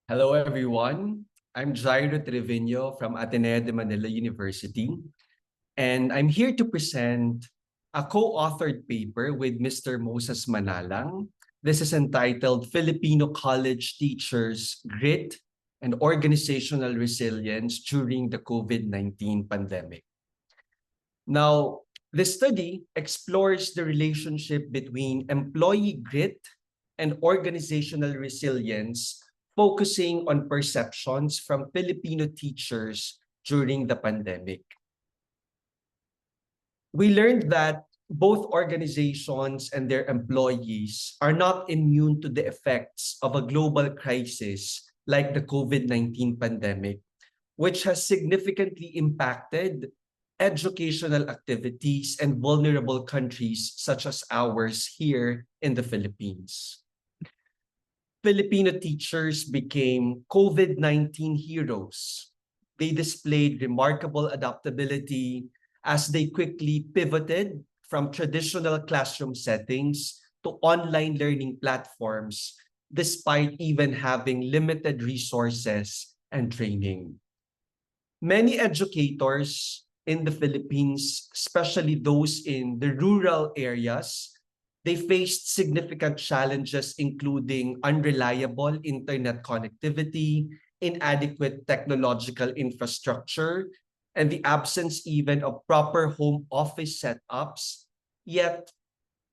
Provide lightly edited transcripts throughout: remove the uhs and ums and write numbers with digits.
Hello, everyone. I'm Jairo Trevino from Ateneo de Manila University, and I'm here to present a co-authored paper with Mr. Moses Manalang. This is entitled Filipino College Teachers' Grit and Organizational Resilience During the COVID-19 Pandemic. Now, this study explores the relationship between employee grit and organizational resilience, focusing on perceptions from Filipino teachers during the pandemic. We learned that both organizations and their employees are not immune to the effects of a global crisis like the COVID-19 pandemic, which has significantly impacted educational activities in vulnerable countries such as ours here in the Philippines. Filipino teachers became COVID-19 heroes. They displayed remarkable adaptability as they quickly pivoted from traditional classroom settings to online learning platforms, despite even having limited resources and training. Many educators in the Philippines, especially those in the rural areas, they faced significant challenges, including unreliable internet connectivity, inadequate technological infrastructure, and the absence even of proper home office setups. Yet,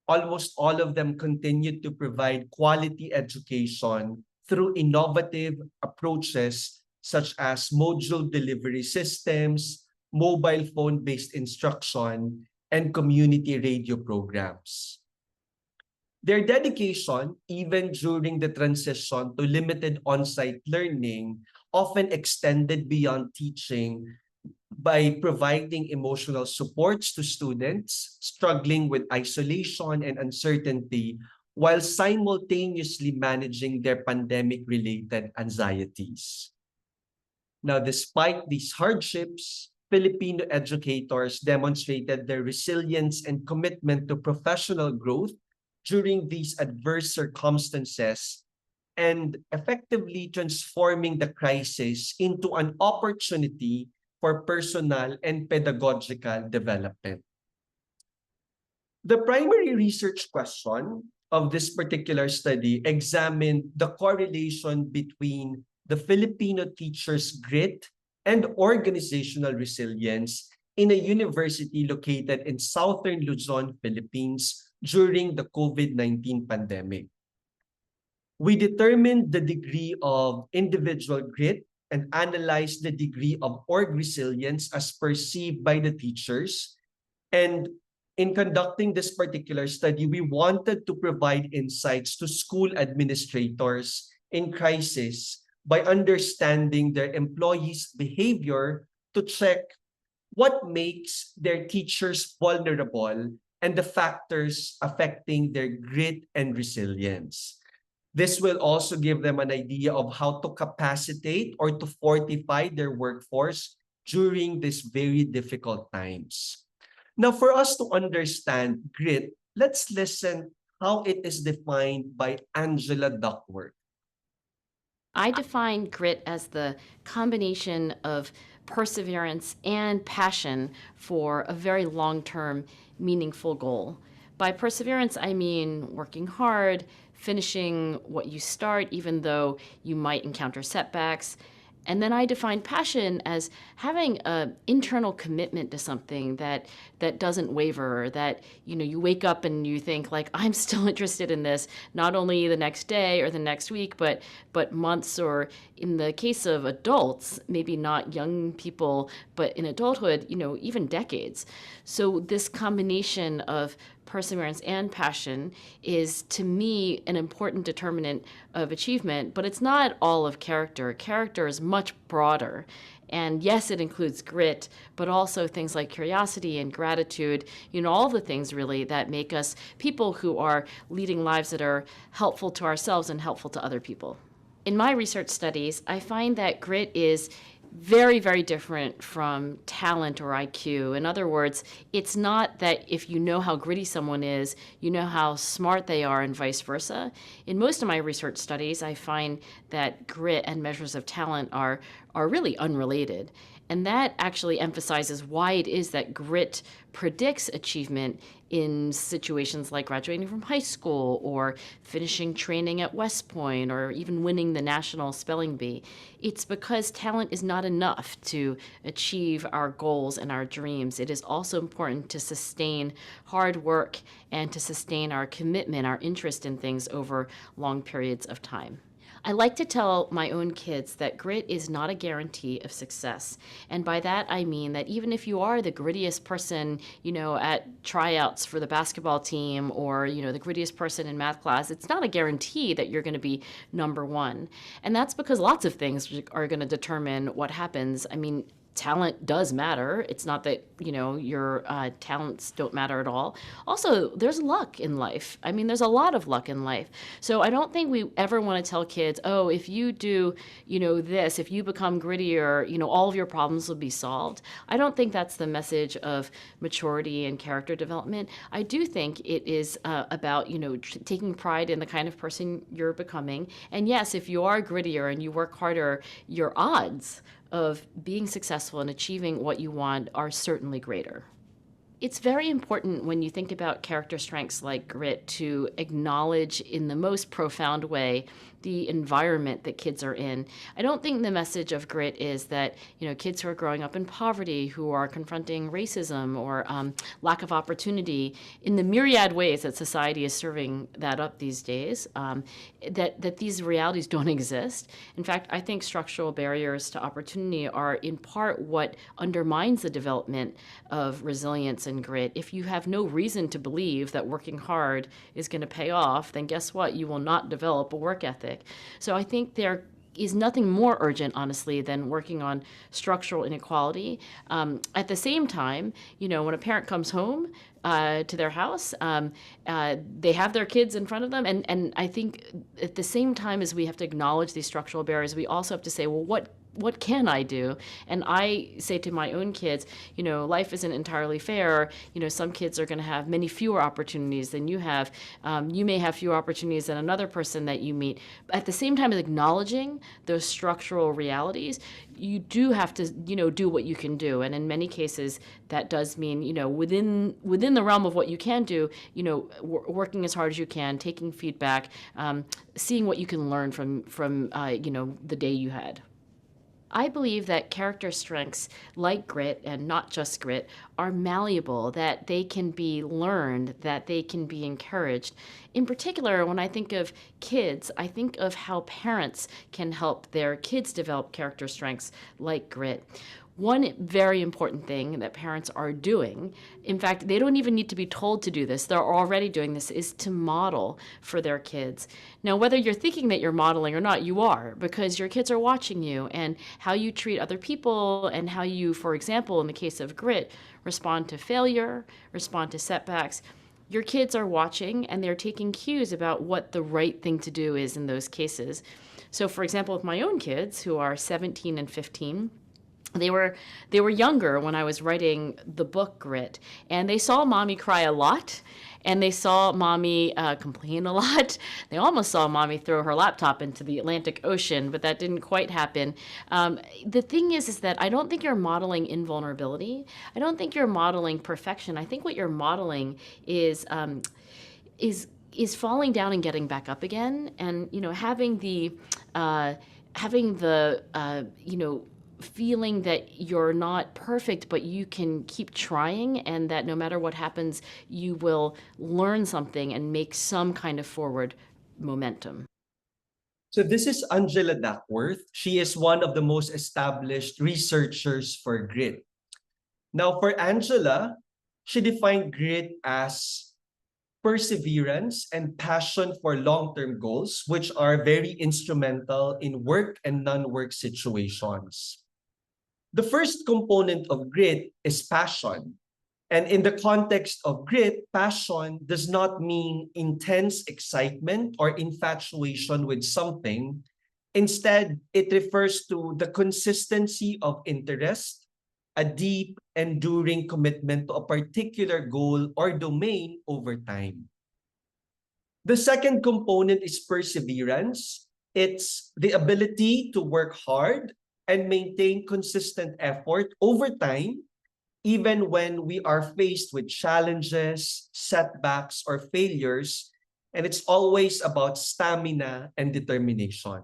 almost all of them continued to provide quality education through innovative approaches such as module delivery systems, mobile phone-based instruction, and community radio programs. Their dedication, even during the transition to limited on-site learning, often extended beyond teaching by providing emotional supports to students struggling with isolation and uncertainty while simultaneously managing their pandemic-related anxieties. Now, despite these hardships, Filipino educators demonstrated their resilience and commitment to professional growth during these adverse circumstances and effectively transforming the crisis into an opportunity for personal and pedagogical development. The primary research question of this particular study examined the correlation between the Filipino teacher's grit and organizational resilience in a university located in southern Luzon, Philippines during the COVID-19 pandemic. We determined the degree of individual grit and analyzed the degree of org resilience as perceived by the teachers. And in conducting this particular study, we wanted to provide insights to school administrators in crisis by understanding their employees' behavior to check what makes their teachers vulnerable and the factors affecting their grit and resilience. This will also give them an idea of how to capacitate or to fortify their workforce during these very difficult times. Now, for us to understand grit, let's listen how it is defined by Angela Duckworth. I define grit as the combination of perseverance and passion for a very long-term, meaningful goal. By perseverance, I mean working hard, finishing what you start, even though you might encounter setbacks. And then I define passion as having an internal commitment to something that doesn't waver, that you wake up and you think like I'm still interested in this, not only the next day or the next week, but months, or in the case of adults, maybe not young people, but in adulthood, even decades. So this combination of perseverance and passion is, to me, an important determinant of achievement, but it's not all of character. Character is much broader. And yes, it includes grit, but also things like curiosity and gratitude, all the things really that make us people who are leading lives that are helpful to ourselves and helpful to other people. In my research studies, I find that grit is very, very different from talent or IQ. In other words, it's not that if you know how gritty someone is, you know how smart they are, and vice versa. In most of my research studies, I find that grit and measures of talent are really unrelated. And that actually emphasizes why it is that grit predicts achievement in situations like graduating from high school or finishing training at West Point or even winning the National Spelling Bee. It's because talent is not enough to achieve our goals and our dreams. It is also important to sustain hard work and to sustain our commitment, our interest in things over long periods of time. I like to tell my own kids that grit is not a guarantee of success. And by that, I mean that even if you are the grittiest person, at tryouts for the basketball team or, the grittiest person in math class, it's not a guarantee that you're going to be number one. And that's because lots of things are going to determine what happens. I mean, talent does matter. It's not that, your talents don't matter at all. Also, there's luck in life. I mean, there's a lot of luck in life. So I don't think we ever want to tell kids, oh, if you do, this, if you become grittier, all of your problems will be solved. I don't think that's the message of maturity and character development. I do think it is about, taking pride in the kind of person you're becoming. And yes, if you are grittier and you work harder, your odds of being successful and achieving what you want are certainly greater. It's very important when you think about character strengths like grit to acknowledge in the most profound way the environment that kids are in. I don't think the message of grit is that, kids who are growing up in poverty, who are confronting racism or lack of opportunity in the myriad ways that society is serving that up these days, that these realities don't exist. In fact, I think structural barriers to opportunity are in part what undermines the development of resilience and grit. If you have no reason to believe that working hard is going to pay off, then guess what? You will not develop a work ethic. So I think there is nothing more urgent, honestly, than working on structural inequality. At the same time, when a parent comes home to their house, they have their kids in front of them. And I think at the same time as we have to acknowledge these structural barriers, we also have to say, well, what can I do? And I say to my own kids, life isn't entirely fair. Some kids are going to have many fewer opportunities than you have. You may have fewer opportunities than another person that you meet. At the same time as acknowledging those structural realities, you do have to, do what you can do. And in many cases, that does mean, within the realm of what you can do, working as hard as you can, taking feedback, seeing what you can learn from the day you had. I believe that character strengths like grit, and not just grit, are malleable, that they can be learned, that they can be encouraged. In particular, when I think of kids, I think of how parents can help their kids develop character strengths like grit. One very important thing that parents are doing, in fact, they don't even need to be told to do this, they're already doing this, is to model for their kids. Now, whether you're thinking that you're modeling or not, you are, because your kids are watching you and how you treat other people and how you, for example, in the case of grit, respond to failure, respond to setbacks. Your kids are watching and they're taking cues about what the right thing to do is in those cases. So, for example, with my own kids, who are 17 and 15, they were younger when I was writing the book Grit, and they saw mommy cry a lot, and they saw mommy complain a lot. They almost saw mommy throw her laptop into the Atlantic Ocean, but that didn't quite happen. The thing is that I don't think you're modeling invulnerability. I don't think you're modeling perfection. I think what you're modeling is falling down and getting back up again, and having the feeling that you're not perfect, but you can keep trying, and that no matter what happens, you will learn something and make some kind of forward momentum. So this is Angela Duckworth. She is one of the most established researchers for grit. Now, for Angela, she defined grit as perseverance and passion for long-term goals, which are very instrumental in work and non-work situations. The first component of grit is passion. And in the context of grit, passion does not mean intense excitement or infatuation with something. Instead, it refers to the consistency of interest, a deep, enduring commitment to a particular goal or domain over time. The second component is perseverance. It's the ability to work hard and maintain consistent effort over time, even when we are faced with challenges, setbacks, or failures. And it's always about stamina and determination.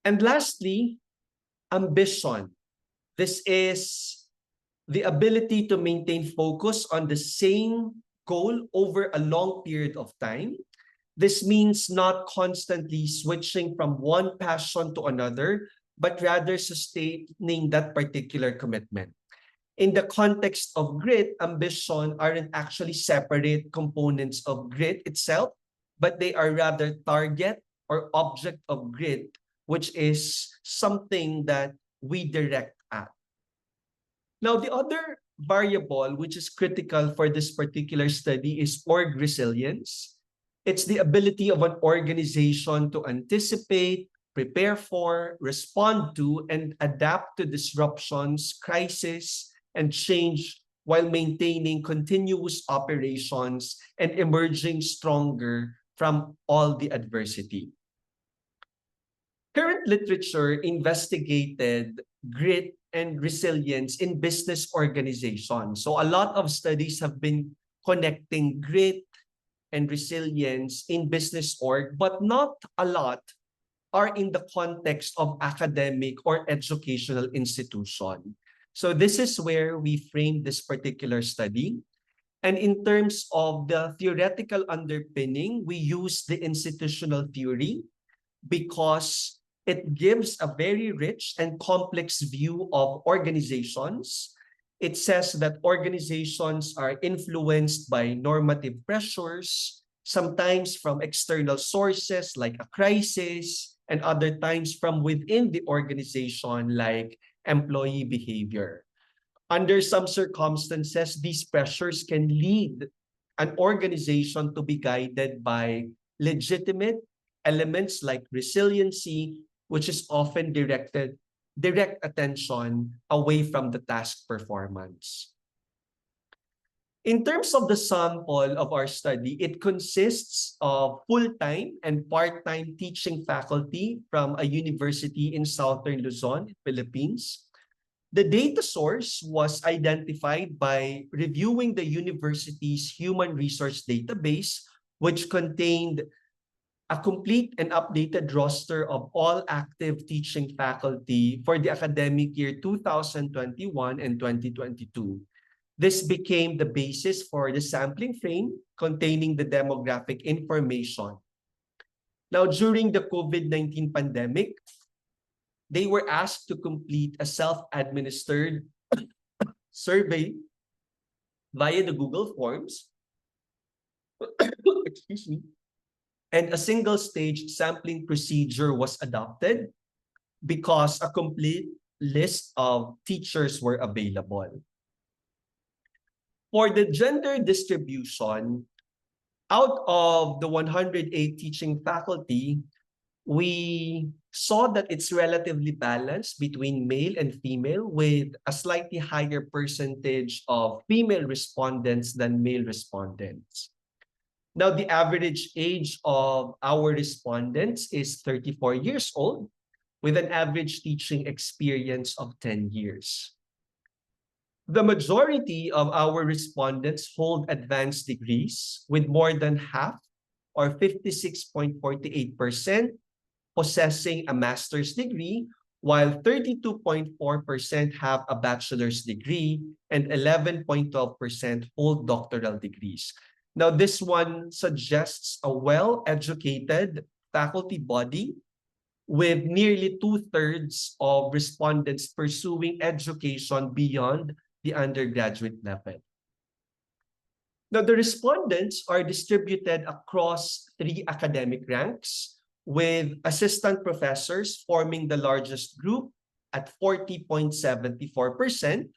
And lastly, ambition. This is the ability to maintain focus on the same goal over a long period of time. This means not constantly switching from one passion to another, but rather sustaining that particular commitment. In the context of grit, ambition aren't actually separate components of grit itself, but they are rather target or object of grit, which is something that we direct at. Now, the other variable which is critical for this particular study is org resilience. It's the ability of an organization to anticipate, prepare for, respond to, and adapt to disruptions, crisis, and change while maintaining continuous operations and emerging stronger from all the adversity. Current literature investigated grit and resilience in business organizations. So a lot of studies have been connecting grit and resilience in business org, but not a lot are in the context of academic or educational institution. So this is where we frame this particular study. And in terms of the theoretical underpinning, we use the institutional theory because it gives a very rich and complex view of organizations. It says that organizations are influenced by normative pressures, sometimes from external sources like a crisis, and other times from within the organization like employee behavior. Under some circumstances, these pressures can lead an organization to be guided by legitimate elements like resiliency, which is often direct attention away from the task performance. In terms of the sample of our study, it consists of full-time and part-time teaching faculty from a university in Southern Luzon, Philippines. The data source was identified by reviewing the university's human resource database, which contained a complete and updated roster of all active teaching faculty for the academic year 2021 and 2022. This became the basis for the sampling frame containing the demographic information. Now, during the COVID-19 pandemic, they were asked to complete a self-administered survey via the Google Forms. Excuse me. And a single-stage sampling procedure was adopted because a complete list of teachers were available. For the gender distribution, out of the 108 teaching faculty, we saw that it's relatively balanced between male and female, with a slightly higher percentage of female respondents than male respondents. Now, the average age of our respondents is 34 years old, with an average teaching experience of 10 years. The majority of our respondents hold advanced degrees, with more than half, or 56.48%, possessing a master's degree, while 32.4% have a bachelor's degree and 11.12% hold doctoral degrees. Now, this one suggests a well-educated faculty body with nearly 2/3 of respondents pursuing education beyond the undergraduate level. Now, the respondents are distributed across 3 academic ranks, with assistant professors forming the largest group at 40.74%.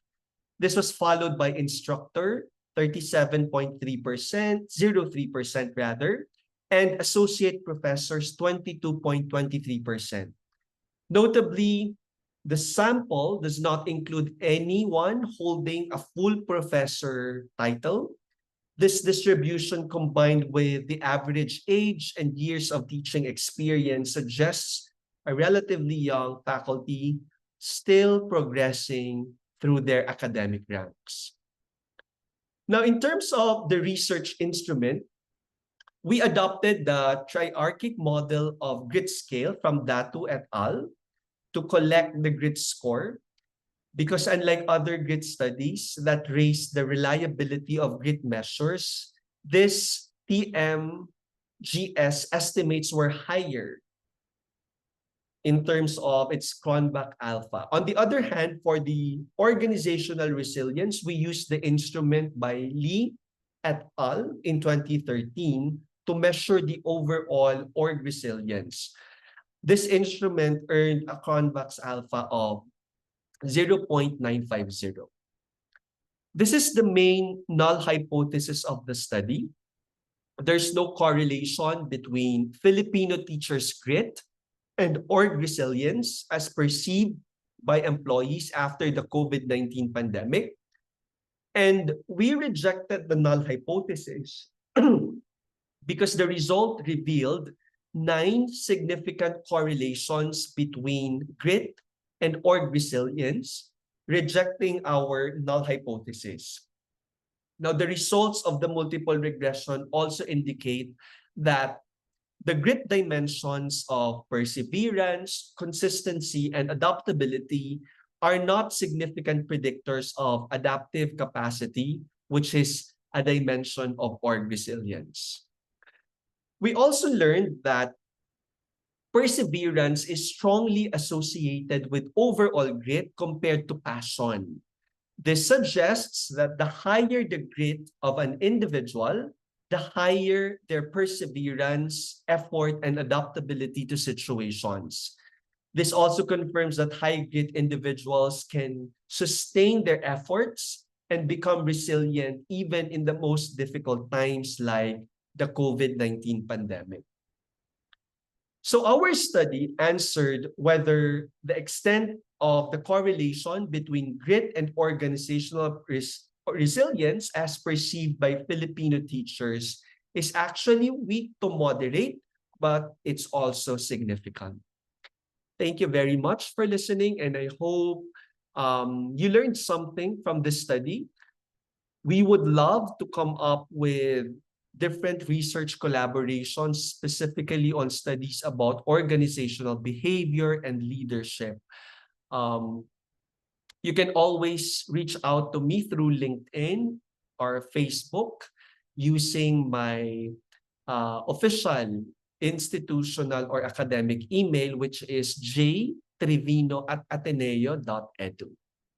This was followed by instructor, 37.3%, 0.3% rather, and associate professors 22.23%. Notably, the sample does not include anyone holding a full professor title. This distribution, combined with the average age and years of teaching experience, suggests a relatively young faculty still progressing through their academic ranks. Now, in terms of the research instrument, we adopted the triarchic model of grit scale from Datu et al. To collect the grit score, because unlike other grit studies that raise the reliability of grit measures, this TMGS estimates were higher in terms of its Cronbach alpha. On the other hand, for the organizational resilience, we used the instrument by Lee et al. In 2013 to measure the overall org resilience. This instrument earned a Cronbach's alpha of 0.950. This is the main null hypothesis of the study. There's no correlation between Filipino teachers' grit and org resilience as perceived by employees after the COVID-19 pandemic. And we rejected the null hypothesis because the result revealed 9 significant correlations between grit and org resilience, rejecting our null hypothesis. Now, the results of the multiple regression also indicate that the grit dimensions of perseverance, consistency, and adaptability are not significant predictors of adaptive capacity, which is a dimension of org resilience. We also learned that perseverance is strongly associated with overall grit compared to passion. This suggests that the higher the grit of an individual, the higher their perseverance, effort, and adaptability to situations. This also confirms that high grit individuals can sustain their efforts and become resilient even in the most difficult times like the COVID-19 pandemic. So our study answered whether the extent of the correlation between grit and organizational resilience as perceived by Filipino teachers is actually weak to moderate, but it's also significant. Thank you very much for listening, and I hope you learned something from this study. We would love to come up with different research collaborations, specifically on studies about organizational behavior and leadership. You can always reach out to me through LinkedIn or Facebook using my official institutional or academic email, which is jtrevino@ateneo.edu.